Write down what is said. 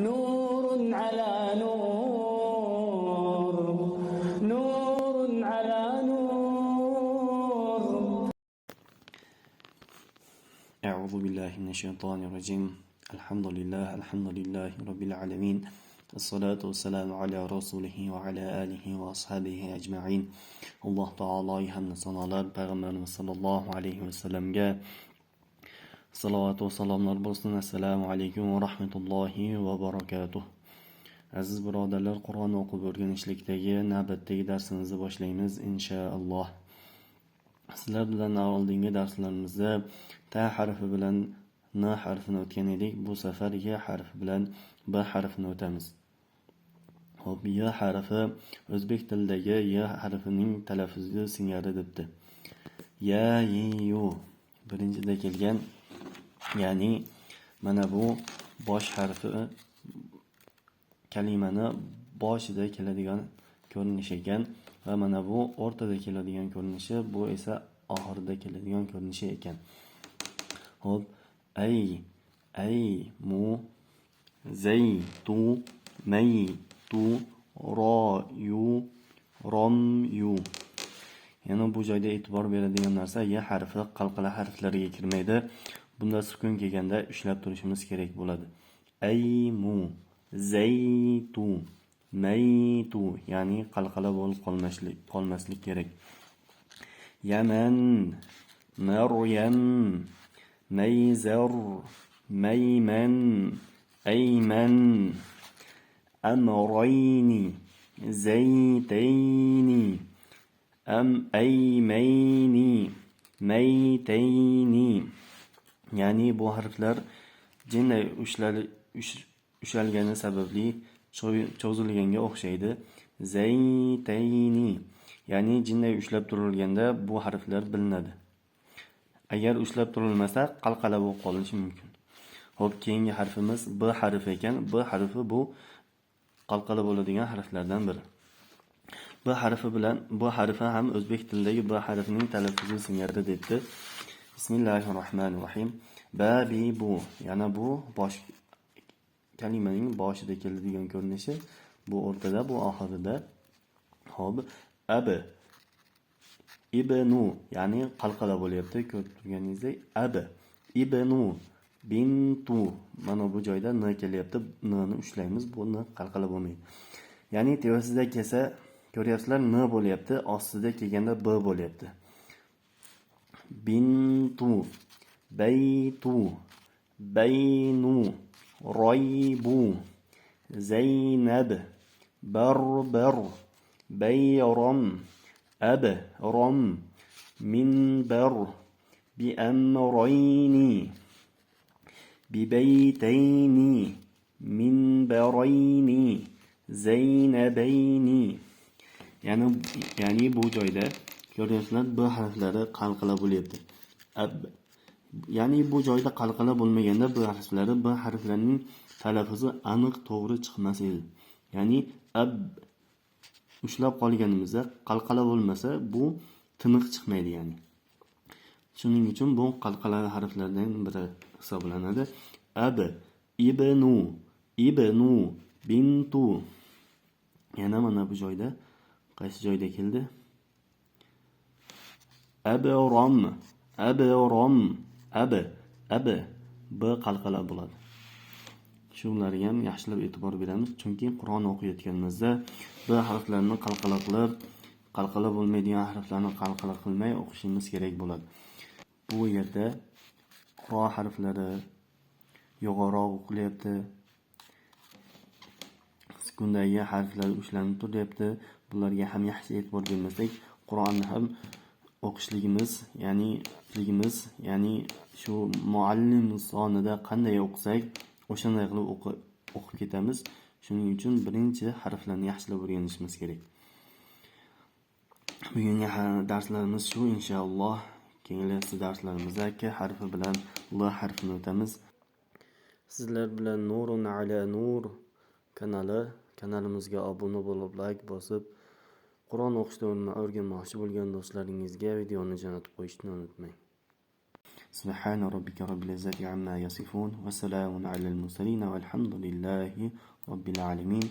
نور على نور، نور على نور. أعوذ بالله من الشيطان الرجيم. الحمد لله رب العالمين. الصلاة والسلام على رسوله وعلى آله وأصحابه أجمعين. الله تعالى hamd sanolar payg'ambarimiz sollallohu alayhi vasallamga salovat va salomlar bo'lsin. Assalomu alaykum va rahmatullohi va barakatuh. Aziz birodarlar, Qur'on o'qib o'rganishlikdagi navbatdagi darsimizni boshlaymiz inshaalloh. Sizlar bilan oldingi darslarimizda ta harfi bilan n harfini o'tgan edik. Bu safar y harfi bilan b harfini o'tamiz. Xo'p, y harfi o'zbek tilidagi y harfining talaffuzi singari debdi. Ya, yu birinchida kelgan, ya'ni mana bu bosh harfi kalimani boshida keladigan ko'rinish ekan va mana bu o'rtada keladigan ko'rinishi, bu esa oxirida keladigan ko'rinishi ekan. Xo'p, ay, mu, zay, tu, may, tu, ro, yu, rom, yu. Yana bu joyda e'tibor beradigan narsa, y harfi qalqala harflariga kirmaydi. Bunda sukun kelganda ushlab turishimiz kerak bo'ladi. Ay, mu, zaytu, maytu, ya'ni qalqala bo'lib qolmaslik kerak. Yaman, Maryam, mayzar, mayman, ayman, amrayni, zaytayni, aymayni, maytayni. Ya'ni bu harflar jinday ushalgani sababli cho'zilganga o'xshaydi. Zaytayni, ya'ni jinday ushlab turilganda bu harflar bilinadi. Agar ushlab turilmasa qalqala bo'lib qolishi mumkin. Xo'p, keyingi harfimiz b harfi ekan. B harfi bu qalqala bo'ladigan harflardan biri. B harfi ham o'zbek tilidagi b harfining talaffuzi singari debdi. Bismillahirrohmanirrohim. Babi bu, yana bu bosh kalimaning boshida keladigan ko'rinishi, bu o'rtada, bu oxirida. Xo'p, ab, ibnu, ya'ni qalqala bo'lyapti, ko'rib turganingizdek. Ab, ibnu, bintu, mana bu joyda n kelyapti, n ni ushlaymiz, bu n qalqala bo'lmaydi. Ya'ni tevasida kelsa, ko'ryapsizlar, n bo'lyapti, ostida kelganda b bo'lyapti. Bintu, baytu, baynu, roybu, zaynab, barbar, bayram, abram, minbar, biamrayni, bibaytayni, minbarayni, zaynabayni. Ya'ni bu joyda ko'ryapsizlar, b harflari qalqala bo'lyapti. Ya'ni bu joyda qalqala bo'lmaganda b harflarining talaffuzi aniq to'g'ri chiqmas edi. Ya'ni ushlab qolganimizda qalqala bo'lmasa bu tiniq chiqmaydi yani. Shuning uchun bu qalqala harflardan biri hisoblanadi. Ab, ibnu, bintu. Yana mana bu joyda qaysi joyda keldi? Abram, b qalqala bo'ladi. Shularga ham yaxshilab e'tibor beramiz, chunki Qur'on o'qiyotganimizda b harflarini qalqala qilib, qalqala bo'lmaydigan harflarni qalqala qilmay o'qishimiz kerak bo'ladi. Bu yerda ro harflari yo'g'onroq o'qilyapti. Sukundagi harflar ushlanib turyapti. Bularga ham yaxshi e'tibor bermasak, Qur'onni ham o'qishligimiz, ya'ni shu muallim sonida qanday o'qisak, o'shanday qilib o'qib ketamiz. Shuning uchun birinchi harflarni yaxshilab o'rganishimiz kerak. Bugungi darslarimiz shu inshaalloh. Keyingi darslarimizda k harfi bilan l harfini o'tamiz. Sizlar bilan Nurun ala nur kanalimizga obuna bo'lib, like bosib, Qur'on o'qishni o'rganmoqchi bo'lgan do'stlaringizga videoni jo'natib qo'yishni unutmang. سبحان ربك رب العزة عما يصفون وسلام على المرسلين والحمد لله رب العالمين.